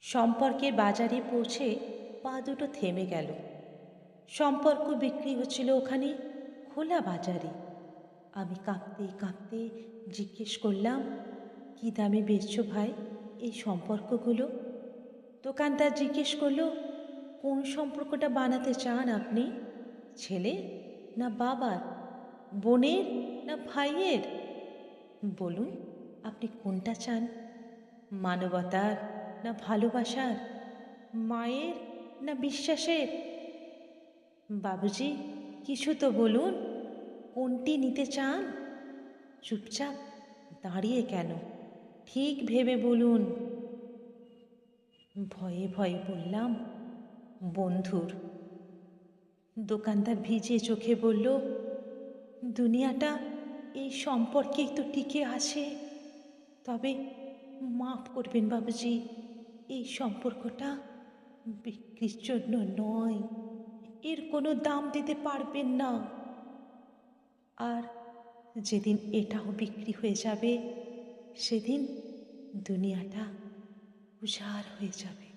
সম্পর্কের বাজারে পৌঁছে পা দুটো থেমে গেল। সম্পর্ক বিক্রি হচ্ছিল ওখানে খোলা বাজারে। আমি কাঁপতে কাঁপতে জিজ্ঞেস করলাম, কী দামে বেচছো ভাই এই সম্পর্কগুলো? দোকানদার জিজ্ঞেস করলো, কোন সম্পর্কটা বানাতে চান আপনি? ছেলে না বাবার, বোনের না ভাইয়ের? বলুন, আপনি কোনটা চান? মানবতার না ভালোবাসার, মায়ের না বিশ্বাসের? বাবুজি, কিছু তো বলুন, কোনটি নিতে চান? চুপচাপ দাঁড়িয়ে কেন? ঠিক ভেবে বলুন। ভয়ে ভয়ে বললাম, বন্ধুর। দোকানদার ভিজে চোখে বলল, দুনিয়াটা এই সম্পর্কেই তো টিকে আছে। তবে মাফ করবেন বাবুজি, এই সম্পর্কটা বিক্রির জন্য নয়, এর কোনো দাম দিতে পারবেন না। আর যেদিন এটাও বিক্রি হয়ে যাবে, সেদিন দুনিয়াটা উজাড় হয়ে যাবে।